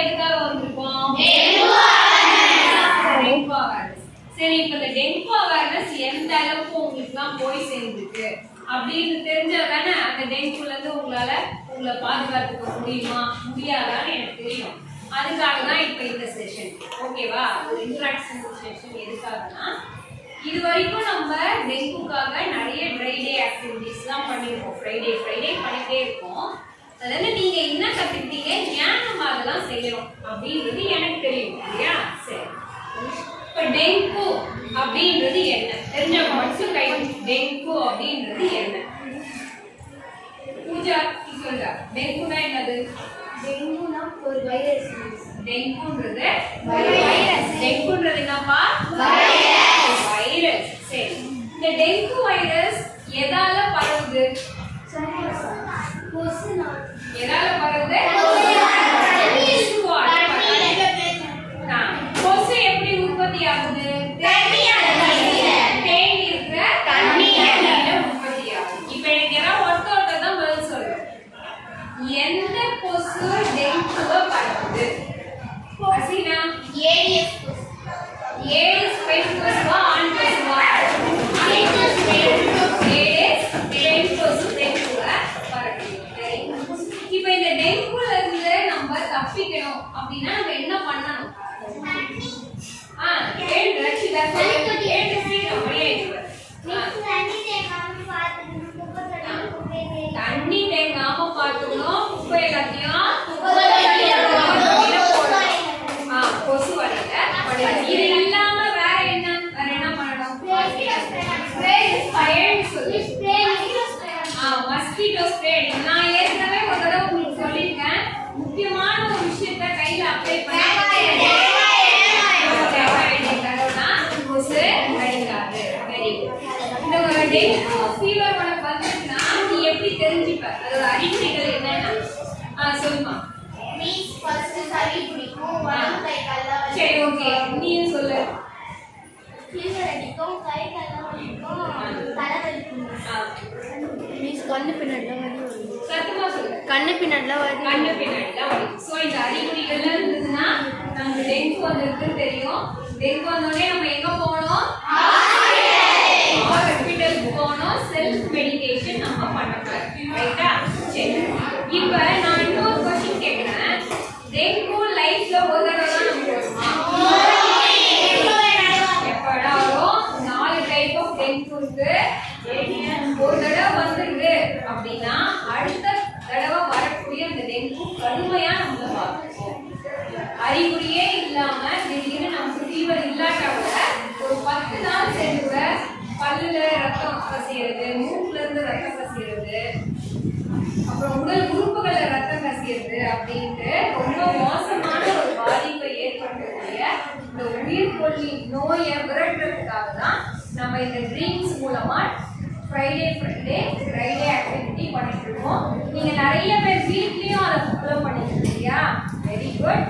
எதுக்காக வந்திருக்கோம்? Dengue awareness. சரி, இப்ப இந்த டெங்கு அவேர்னஸ் எந்த அளவுக்கு உங்களுக்குலாம் போய் சேர்ந்துருக்கு அப்படின்னு தெரிஞ்சதானே அந்த டெங்குல இருந்து உங்களை பாதுகாத்துக்க முடியுமா முடியாதான்னு எனக்கு தெரியும். அதுக்காக தான் இப்ப இந்த செஷன். ஓகேவா? இன்ட்ராக்ஷன் செஷன் எதுக்காகனா, இது வரைக்கும் நம்ம டெங்குக்காக நிறைய ட்ரை டே ஆக்டிவிட்டிஸ்லாம் பண்ணியிருக்கோம். ஃப்ரைடே பண்ணிட்டே இருக்கோம். அதாவது நீங்க என்ன கத்துக்கிட்டீங்க, ஏன் நம்ம அதெல்லாம் செய்யறோம் அப்படின்றது எனக்கு தெரியும் இல்லையா? சரி, இப்ப டெங்கு அப்படின்றது என்ன தெரிஞ்சவங்க மட்டும் கை. டெங்கு அப்படின்றது என்ன? பூஜா சொல்லுங்க. டெங்குனா என்னது? டெங்குனா ஒரு வைரஸ். டெங்குன்றது வைரஸ். டெங்குன்றது என்னப்பா? வைரஸ். சரி, இந்த டெங்கு வைரஸ் எதால பரவுது? எதால பரவுது? கொசு எப்படி உற்பத்தி ஆகுது? தேன் இருக்கிற தண்ணியில உற்பத்தி ஆகுது. இப்ப எனக்கு யாராவது ஒருத்தர் தான் பதில் சொல்லுங்க. எந்த கொசு டெங்குவை பரவுது? ஹசீனா? ஏடிஸ் பெண் கொசுவா ஆண் கொசுவா? ஏடிஸ் பெண் கொசு டெங்குவை பரவுது. இப்ப இந்த டெங்குல இருந்து நம்ம தப்பிக்கணும் அப்படின்னா நம்ம என்ன பண்ணணும்? தண்ணி தேங்காம பார்த்துக்கணும். குப்பை எல்லாத்தையும் கொசு வலையில. இது இல்லாம வேற என்ன பண்ணணும்? Mosquito spray. நான் ஏற்கனவே ஒரு தடவை உங்களுக்கு சொல்லியிருக்கேன். முக்கியமான ஒரு விஷயத்த கையில அப்ளை பண்ணி கொசு கடிக்காது. Very good. இந்த ஒரு டெங்கு ஃபீவர் உனக்கு வந்துச்சுன்னா நீ எப்படி தெரிஞ்சுப்ப? அதோட அறிகுறிகள் என்னன்னா சொல்லுமா? சரி, ஓகே, நீயும் சொல்லு. கண்ணு பின்னாடிலாம் வலி. சத்தமா சொல்லு. கண்ணு பின்னாடிலாம் வலி. சோ இந்த அறிகுறிகள் இருந்ததுன்னா நமக்கு டெங்கு வந்திருக்குன்னு தெரியும். டெங்கு வந்தோடனே நம்ம எங்க போகணும்? ஹாஸ்பிட்டலுக்கு போகணும். செல்ஃப் மெடிகேஷன் நம்ம பண்ணக்கூடாது. ரைட்டா? சரி, இப்ப நான் இன்னொரு क्वेश्चन கேக்குறேன். டெங்கு லைஃப்ல ஒரு தடவை தான் நமக்கு வருமா? எப்படா வரும்? 4 டைப் ஆஃப் டெங்கு இருக்கு. ஒரு தடவை வந்துடுது அப்படின்னா அடுத்த தடவை வரக்கூடிய அந்த டெங்கு கடுமையா நம்மள பாதிக்கும். அறிகுறியே இல்லாம திடீர்னு நமக்கு ஃபீவர் இல்லாட்டா கூட ஒரு 10 நாள் சென்று பல்லுல ரத்தம் கசியறது, மூக்குல இருந்து ரத்தம் கசியறது, அப்புறம் உடல் உறுப்புகள்ல ரத்தம் கசியறது அப்படின்ட்டு ரொம்ப மோசமான ஒரு பாதிப்பை ஏற்படுத்தக்கூடிய இந்த உயிர்கொல்லி நோயை விரட்டுறதுக்காக தான் நம்ம இந்த ட்ரீம்ஸ் மூலமா ஃப்ரைடே ஆக்டிவிட்டி பண்ணிட்டு இருக்கோம். நீங்க நிறைய பேர் வீட்லயும் அதை ஃபாலோ பண்ணிட்டு இருக்கீங்க. Very good.